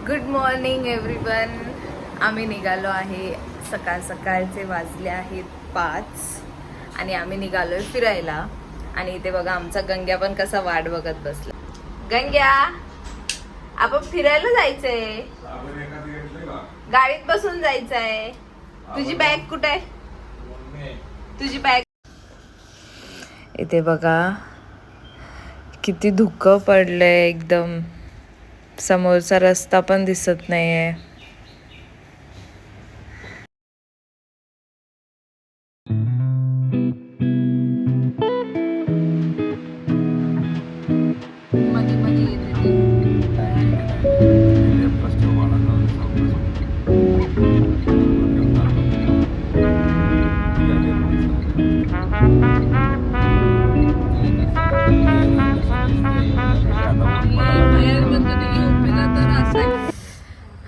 Good morning everyone. आम्ही निघालो आहे. सकाळ सकाळचे वाजले आहेत 5 आणि आम्ही निघालोय फिरायला. आणि इथे बघा आमचा गंग्या पण कसा वाट बघत बसला. गंग्या, आपण फिरायला जायचंय, गाडीत बसून जायचंय. तुझी बॅग कुठे आहे? तुझी बॅग इथे बघा. किती धुकं पडलंय, एकदम समोरचा रस्ता पण दिसत नाहीये.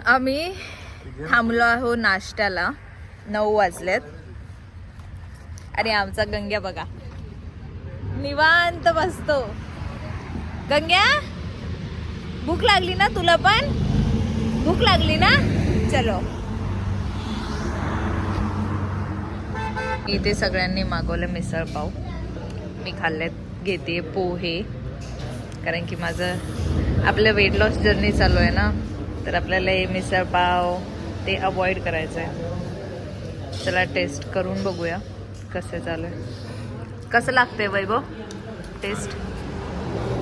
आम्ही थांबलो आहो नाश्त्याला. 9 वाजलेत आणि आमचा गंग्या बघा निवांत बसतो. गंग्या, भूक लागली ना तुला? पण भूक लागली ना? चलो. इथे सगळ्यांनी मागवले मिसळ पाव. मी खाल्लेत. घेते पोहे, कारण की माझं आपलं वेट लॉस जर्नी चालू आहे ना, तर आपल्याला हे मिसळ पाव ते अवॉइड करायचं आहे. चला टेस्ट करून बघूया कसं चालू आहे. कसं लागतंय वैभव टेस्ट?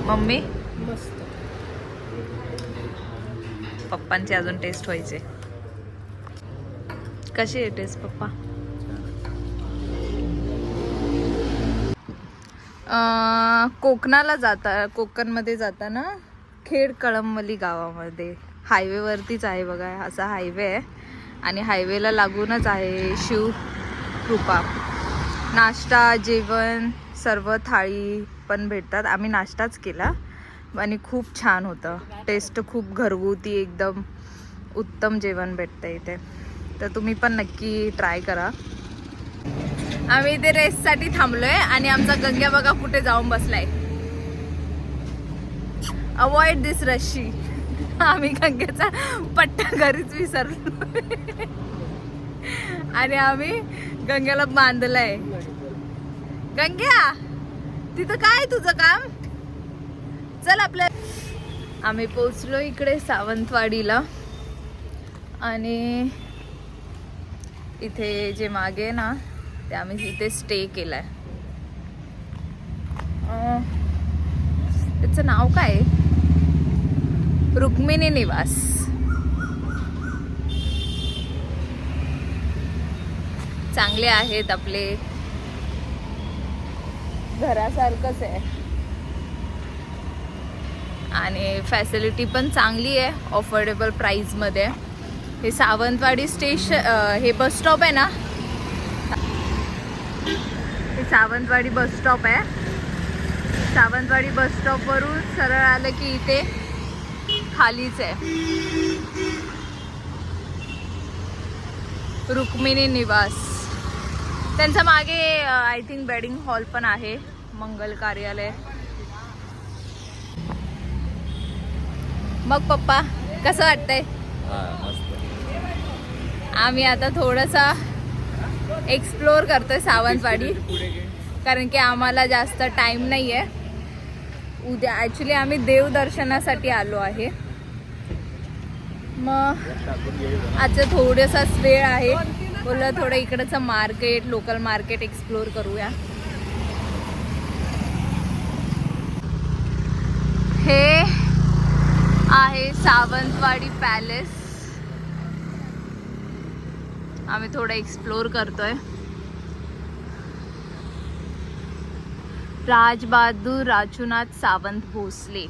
मम्मी मस्त. पप्पांची अजून टेस्ट व्हायचे. कशी आहे टेस्ट पप्पा? कोकणमध्ये जाताना खेड कळमवली गावामध्ये हायवेवरतीच आहे बघा. असा हायवे आहे आणि हायवेला लागूनच आहे शिवकृपा. नाश्ता, जेवण, सर्व थाळी पण भेटतात. आम्ही नाश्ताच केला आणि खूप छान होतं. टेस्ट खूप घरगुती, एकदम उत्तम जेवण भेटतं इथे. तर तुम्ही पण नक्की ट्राय करा. आम्ही इथे रेस्टसाठी थांबलोय आणि आमचा गंग्या बघा कुठे जाऊन बसलाय. अवॉइड दिस रशी. आम्ही गंग्याचा पट्टा घरीच विसरलो आणि आम्ही गंग्याला बांधलाय. गंग्या, तिथं काय तुझं काम? चल आपल्या. आम्ही पोचलो इकडे सावंतवाडीला आणि इथे जे मागे ना ते आम्ही इथे स्टे केलाय. त्याचं नाव काय? रुक्मिणी निवास. चांगले आहेत, आपले घरासारखंच आहे आणि फॅसिलिटी पण चांगली आहे अफोर्डेबल प्राइस मध्ये. हे सावंतवाडी स्टेशन, हे बस स्टॉप आहे ना, हे सावंतवाडी बस स्टॉप आहे. सावंतवाडी बस स्टॉप वरून सरळ आलं की इथे खालीच आहे रुक्मिणी निवास. त्यांच्या मागे आय थिंक वेडिंग हॉल पण आहे, मंगल कार्यालय. मग पप्पा कसं वाटतंय? आम्ही आता थोडंसा एक्सप्लोर करतोय सावंतवाडी, कारण की आम्हाला जास्त टाइम नाही आहे. उद्या ॲक्च्युली आम्ही देवदर्शनासाठी आलो आहे. मग आजचं थोडासाच वेळ आहे, बोललं थोडं इकडचं मार्केट, लोकल मार्केट एक्सप्लोर करूया. हे आहे सावंतवाडी पॅलेस. आम्ही थोडं एक्सप्लोर करतोय. राजबहादूर राजूनाथ सावंत भोसले.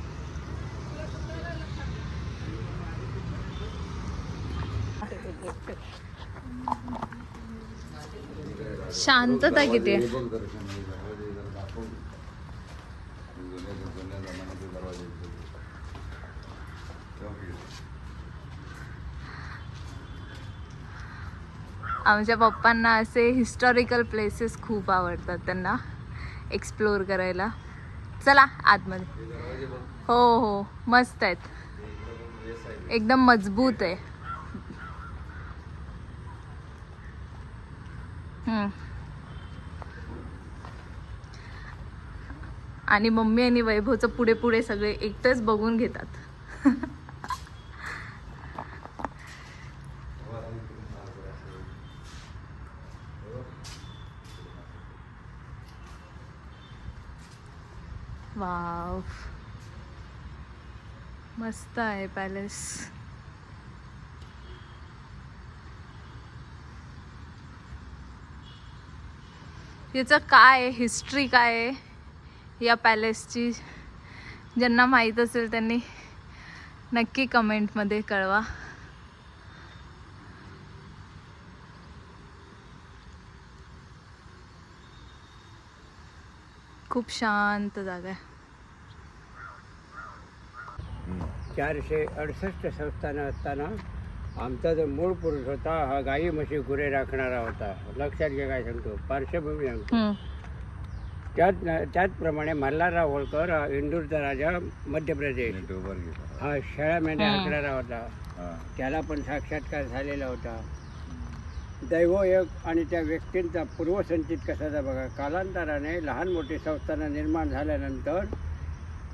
शांतता किती आहे. आमच्या पप्पांना असे हिस्टॉरिकल प्लेसेस खूप आवडतात, त्यांना एक्सप्लोर करायला. चला आतमध्ये. हो हो मस्त आहेत. एकदम मजबूत आहे. आणि मम्मी आणि वैभवचं पुढे पुढे सगळे एकटंच बघून घेतात. वाव, मस्त आहे पॅलेस. याचं काय हिस्ट्री काय आहे या पॅलेसची, ज्यांना माहीत असेल त्यांनी नक्की कमेंटमध्ये कळवा. खूप शांत जागा आहे. 468 संस्थानं असताना आमचा जो मूळ पुरुष होता हा गाई म्हशी गुरे राखणारा होता. लक्षात घ्या काय सांगतो, पार्श्वभूमी सांगतो. त्याचप्रमाणे मल्हारराव होळकर हा इंदूरचा राजा मध्य प्रदेश हा शेळ्या मेंढ्या हाकणारा होता. त्याला पण साक्षात्कार झालेला होता. दैवयोग आणि त्या व्यक्तींचा पूर्वसंचित कसाचा बघा. कालांतराने लहान मोठी संस्थानं निर्माण झाल्यानंतर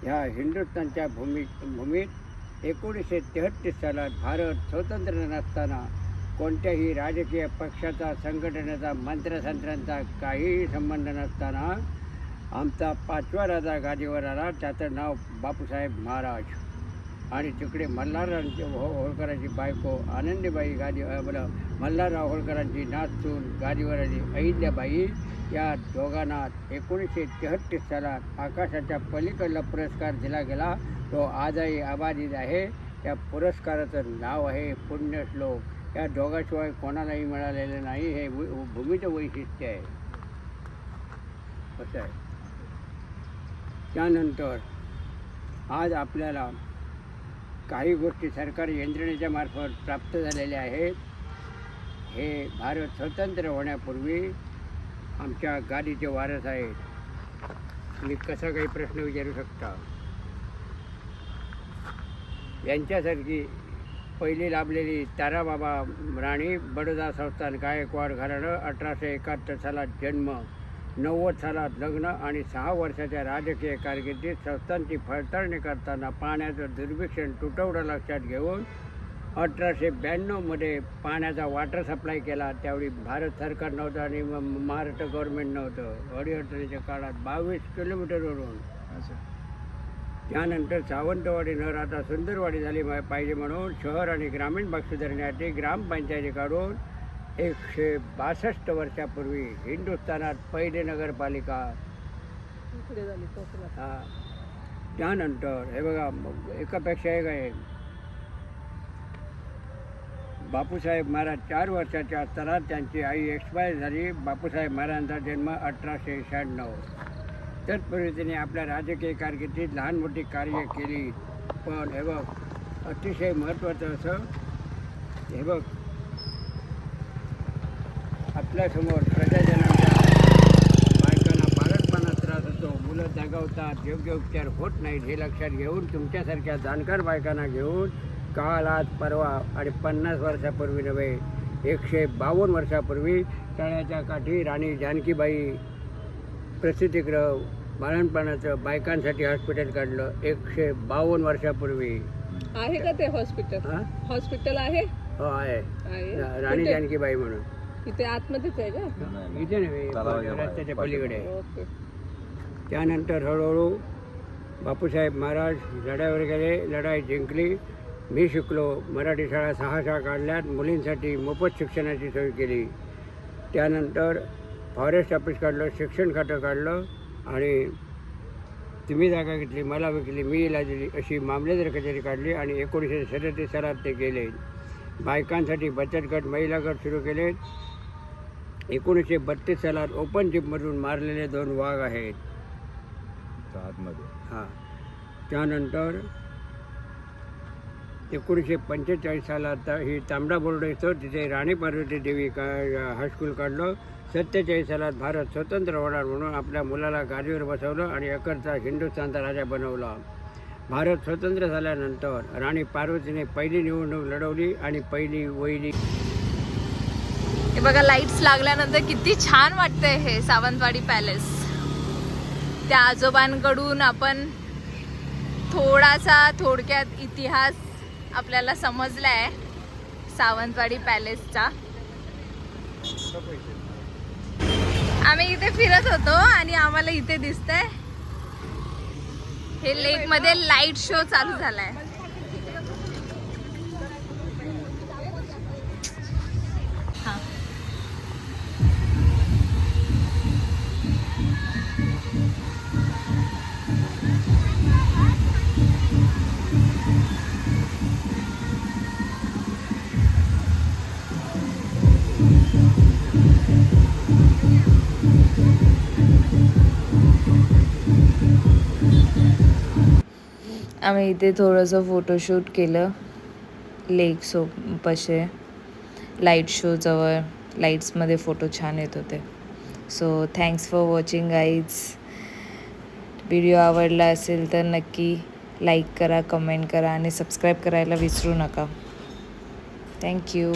ह्या हिंदुस्थानच्या भूमीत 1933 सालात भारत स्वतंत्र नसताना कोणत्याही राजकीय पक्षाचा, संघटनेचा, मंत्रसंत्रांचा काहीही संबंध नसताना आमचा 5वा राजा गादीवर आला. त्याचं नाव बापूसाहेब महाराज. आणि तिकडे मल्हारराव होळकरांची बायको आनंदीबाई मल्हारराव होळकरांची नातसून गादीवर आली अहिल्याबाई. या दोघांना 1933 सालात आकाशाच्या पलीकडला पुरस्कार दिला गेला. तो आजही अबाधित आहे. त्या पुरस्काराचं नाव आहे पुण्यश्लोक. या दोघांशिवाय कोणालाही मिळालेलं नाही. हे भूमीचं वैशिष्ट्य आहे. असं आहे. त्यानंतर आज आपल्याला काही गोष्टी सरकारी यंत्रणेच्या मार्फत प्राप्त झालेल्या आहेत. हे भारत स्वतंत्र होण्यापूर्वी आमच्या गादीचे वारस आहेत. तुम्ही कसा काही प्रश्न विचारू शकता. यांच्यासारखी पहिली लाभलेली ताराबाबा राणी बडोदा संस्थान गायकवाड घराणं. 1871 सालात जन्म, 90 सालात लग्न आणि 6 वर्षाच्या राजकीय कारकिर्दीत संस्थांची फडतरणी करताना पाण्याचं दुर्भिक्षण तुटवडं लक्षात घेऊन 1892मध्ये पाण्याचा वॉटर सप्लाय केला. त्यावेळी भारत सरकार नव्हतं आणि महाराष्ट्र गव्हर्नमेंट नव्हतं. अडीअडचणीच्या काळात 22 किलोमीटरवरून. त्यानंतर सावंतवाडी न राहता सुंदरवाडी झाली पाहिजे म्हणून शहर आणि ग्रामीण भाग सुधारण्यासाठी ग्रामपंचायती काढून 162 वर्षापूर्वी हिंदुस्थानात पहिली नगरपालिका झाली. त्यानंतर हे बघा, एकापेक्षा एक आहे. बापूसाहेब महाराज 4 वर्षाचे असताना त्यांची आई एक्सपायर झाली. बापूसाहेब महाराजांचा जन्म 1896. तत्पूर्वी त्यांनी आपल्या राजकीय कारकिर्दीत लहान मोठी कार्य केली. पण हे बघ, अतिशय महत्त्वाचं असं, हे बघ, आपल्यासमोर प्रजाजनांच्या बायकांना बाळंतपणात त्रास होतो, मुलं दगावतात, योग्य उपचार होत नाहीत. हे लक्षात घेऊन तुमच्यासारख्या जाणकार बायकांना घेऊन काल, आज, परवा आणि 50 वर्षापूर्वी नव्हे, 152 वर्षापूर्वी तळ्याच्या काठी राणी जानकीबाई प्रसिद्धीगृह बाळंतपणाचं बायकांसाठी हॉस्पिटल काढलं. 152 वर्षापूर्वी आहे का ते हॉस्पिटल? हॉस्पिटल आहे. हो आहे. राणी जानकीबाई म्हणून. इथे आतमध्येच आहे का? इथे नव्हे, रस्त्याच्या पलीकडे. त्यानंतर हळूहळू बापूसाहेब महाराज लढाईवर गेले. लढाई जिंकली. मी शिकलो. मराठी शाळा 6 शाळा काढल्यात. मुलींसाठी मोफत शिक्षणाची सोय केली. त्यानंतर फॉरेस्ट ऑफिस काढलं, शिक्षण खातं काढलं आणि तुम्ही जागा घेतली, मला विकली, मी हिला दिली, अशी मामलेदार कचेरी काढली. आणि 1937 सालात ते गेले. बायकांसाठी बचत गट, महिला गट सुरू केले. 1932 सालात ओपन जिपमधून मारलेले 2 वाघ आहेत आतमध्ये. हां. त्यानंतर 1945 सालात ही तांबडा बोर्ड येतो, तिथे राणी पार्वती देवी हायस्कूल काढलं. 47 सालात भारत स्वतंत्र होणार म्हणून आपल्या मुलाला गादीवर बसवलं आणि अखेरचा हिंदुस्थानचा राजा बनवला. भारत स्वतंत्र झाल्यानंतर राणी पार्वतीने पहिली निवडणूक लढवली आणि पहिली वहिली. हे बघा लाईट्स लागल्यानंतर किती छान वाटतंय हे सावंतवाडी पॅलेस. त्या आजोबांकडून आपण थोडक्यात इतिहास आपल्याला समजलाय सावंतवाडी पॅलेसचा. आम्ही इथे फिरत होतो आणि आम्हाला इथे दिसतंय हे लेक मध्ये लाईट शो चालू झालाय. हा. आम्ही इथे थोडंसं फोटोशूट केलं लेक पशे लाईट शो जवळ. लाईट्समध्ये फोटो छान येत होते. So thanks for watching guys. Video आवडला असेल तर नक्की लाईक करा, कमेंट करा आणि सबस्क्राईब करायला विसरू नका. थँक्यू.